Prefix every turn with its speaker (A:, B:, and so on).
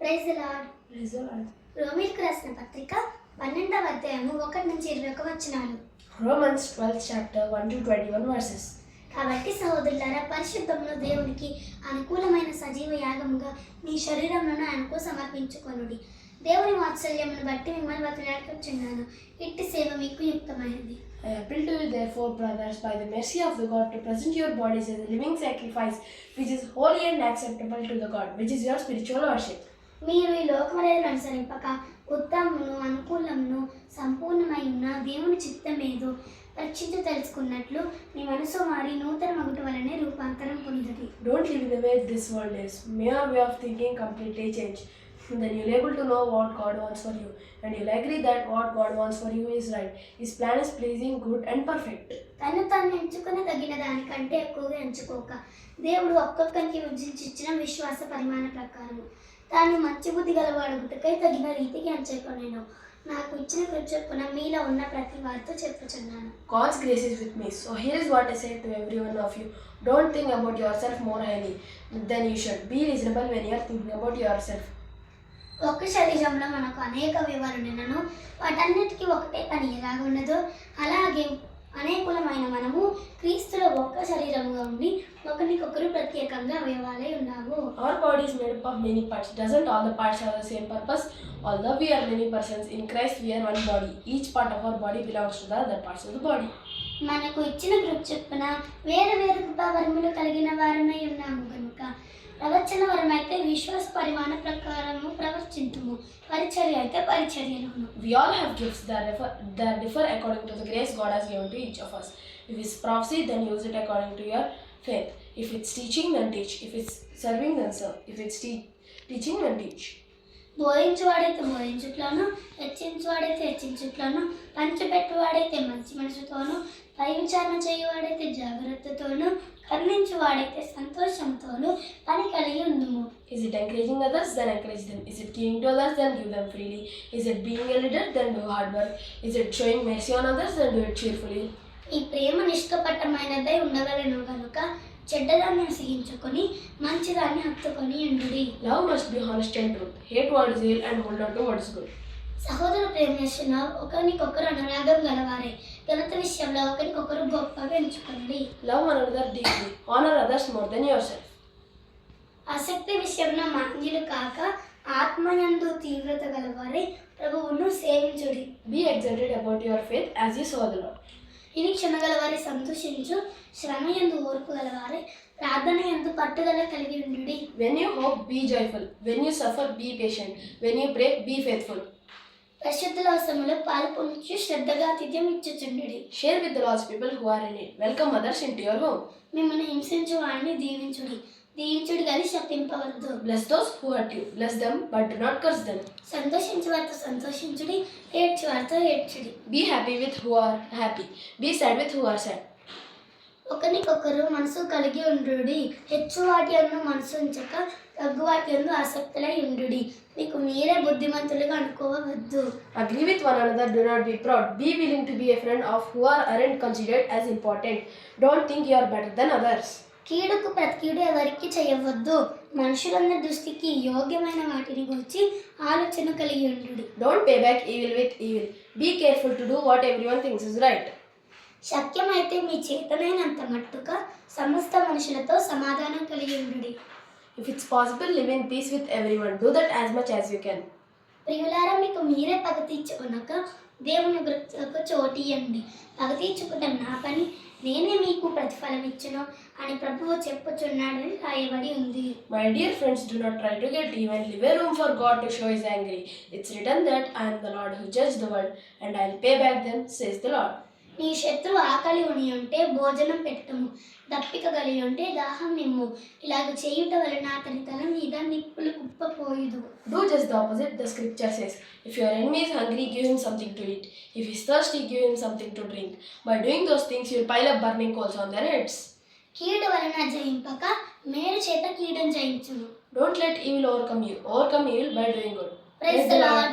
A: Praise the Lord.
B: Praise the Lord.
A: రోమీయులకు రాసిన పత్రిక 12వ అధ్యాయము 1 నుంచి 21 వచనాలు.
B: Romans 12th chapter 1 to 21 verses.
A: కాబట్టి సహోదరులారా, పరిశుద్ధమును దేవునికి అనుకూలమైన సజీవ యాగముగా మీ శరీరములను ఆయనకు సమర్పించుకొనుడి. దేవుని వాత్సల్యమును బట్టి మిమ్మల్ని బతిలాడుకొచ్చున్నాను. ఇట్టి సేవ మీకు యుక్తమైనది.
B: I appeal to you therefore, brothers, by the mercy of the God, to present your bodies as a living sacrifice, which is holy and acceptable to the God, which is your spiritual worship.
A: మీరు ఈ లోకమర్యాదను అనుసరింపక ఉత్తమమును అనుకూలమును సంపూర్ణమై ఉన్న దేవుని చిత్తమేదో పరీక్షించి తెలుసుకున్నట్లు మీ మనసు మారి నూతన మగుట వలనే రూపాంతరం పొందుతుంది.
B: Don't live in the way this world is. May your way of thinking completely change. Then you'll able to know what God wants for you, and you'll agree that what God wants for you is right. His plan is pleasing, good and perfect.
A: తను ఎంచుకుని తగిన దానికంటే ఎక్కువగా ఎంచుకోక దేవుడు ఒక్కొక్కరికి విభజించి ఇచ్చిన విశ్వాస పరిమాణ ప్రకారము తాను మంచి బుద్ధి గలవాడుగుటకై తగిన రీతికి ఎంచుకొనేను. నాకు ఇచ్చిన కృపచొప్పున మీలో ఉన్న ప్రతి వారితో చెప్పుచున్నాను.
B: God's grace is with me. So here is what I say to every one of you. Don't think about yourself more highly than you should. Be reasonable when you are thinking about yourself.
A: ఒక్క శరీరంలో మనకు అనేక వివరణలను వాటన్నిటికీ ఒకటే పని ఎలాగ ఉన్నదో అలాగే అనేకులమైన మనము క్రీస్తులో ఒక్క శరీరముగా ఉండి ఒకరికొకరు ప్రత్యేకంగా అవయవాలై ఉన్నాము.
B: Our body is made up of many parts. Doesn't all the parts have the same purpose? Although we are many persons, in Christ we are one body. Each part of our body belongs to the other parts of the body.
A: మనకు ఇచ్చిన కృప చొప్పున వేరు వేరు కృపావరములు కలిగిన వారమై ఉన్నాము కనుక ప్రవచన వరమైతే విశ్వాస పరిమాణ ప్రకారము ప్రవర్తింతుము, పరిచర్య అయితే పరిచర్యలోను.
B: We all have gifts that differ according to the grace God has given to each of us. If it's prophecy, then use it according to your faith. If it's teaching, then teach. If it's serving, then serve. If it's teaching, then teach.
A: బోధించువాడైతే బోధించుట్లోను, హెచ్చించువాడైతే హెచ్చించుట్లోను, పంచిపెట్టువాడైతే మంచి మనసుతోను, పై విచారణ చేయువాడైతే జాగ్రత్తతోను, కరుణించువాడైతే సంతోషంతోను పని కలిగి ఉండుము.
B: Is it encouraging others? Then encourage them. Is it giving to others? Then give them freely. Is it being a leader? Then do hard work. Is it showing mercy on others? Then do it cheerfully.
A: ఈ ప్రేమ నిష్కపటమైనదై ఉండగలను కనుక చెడ్డదాన్ని అసహించుకొని మంచిదాన్ని హత్తుకొని ఉండుడి.
B: Love must be honest and truth. Hate what is ill and hold on to what is good.
A: సహోదరు ప్రేమిస్తున్న ఒకరికొకరు అనురాగం గలవారే, ఘనత విషయంలో ఒకరికొకరు గొప్పగా ఎంచుకోండి.
B: Love one another deeply. Honor others more than yourself.
A: ఆసక్తి విషయంలో మాంద్యులు కాక ఆత్మయందు తీవ్రత గలవారే ప్రభువును సేవించుడి.
B: Be excited about your faith as you saw the Lord.
A: నిరీక్షణ గలవారి సంతోషించు, శ్రమ యందు ఓర్పు గలవారే ప్రార్థన యందు పట్టుదల కలిగి ఉండుడి.
B: When you hope, be joyful. When you suffer, be patient. When you pray, be faithful.
A: పరిశుద్ధుల అవసరములో పాలు పొందుచు శ్రద్ధగా ఆతిథ్యం ఇచ్చుచుండుడి.
B: Share with the Lord's people who are in need. Welcome others into your home.
A: మిమ్మల్ని హింసించు వారిని దీవించుడి, దీవించుడి కానీ శపింపవద్దు.
B: Bless those who hurt you. Bless them, but do not curse them.
A: సంతోషించు వారితో సంతోషించుడి, ఏడ్చి వారితో ఏడ్చుడి.
B: Be happy with who are happy. Be sad with who are sad.
A: ఒకరికొకరు మనసు కలిగి ఉండుడి, హెచ్చు వాటి యందు మనసు ఉంచక తగ్గు వాటి యందు ఆసక్తులై ఉండుడి. మీకు మీరే బుద్ధిమంతులుగా అనుకోవద్దు.
B: Agree with one another. Do not be proud. Be willing to be a friend of who aren't considered as important. Don't think you are better than others.
A: కీడుకు ప్రతికీడు ఎవరికి చేయవద్దు. మనుషులందరి దృష్టికి యోగ్యమైన వాటిని గురించి ఆలోచన కలిగి ఉండుడి.
B: Don't pay back evil with evil. Be careful to do what everyone thinks is right.
A: శక్యమైతే మీ చేతనైనంత మట్టుగా సమస్త మనుషులతో సమాధానం కలిగి ఉండుడి.
B: If it's possible, live in peace with everyone. Do that as much as you can.
A: ప్రియులారా, మీకు మీరే పగ తీర్చుకున్నాక దేవుని వృత్తులకు చోటియండి. పగ తీర్చుకుంటాం నా పని, నేనే మీకు ప్రతిఫలం ఇచ్చును అని ప్రభువు చెప్పుచున్నాడని రాయబడి ఉంది.
B: My dear friends, do not try to get even. Leave a room for God to show His anger. It's written that I am the Lord who judge the world, and I'll pay back them, says the Lord.
A: నీ శత్రువు ఆకలి ఉని ఉంటే భోజనం పెట్టము, దప్పిక కలిగి ఉంటే దాహం నిమ్ము. ఇలాగ చేయుట వలన అతని తల మీద నిప్పులు కుప్పపోయుదు.
B: Do just the opposite, the scripture says. If your enemy is hungry, give him something to eat. If he is thirsty, give him something to drink. By doing those things, you will pile up burning coals on their heads.
A: కీడు వలన జయింపక మేలు చేత కీడును జయించును.
B: Don't let evil overcome you. Overcome evil by doing good.
A: Praise the Lord.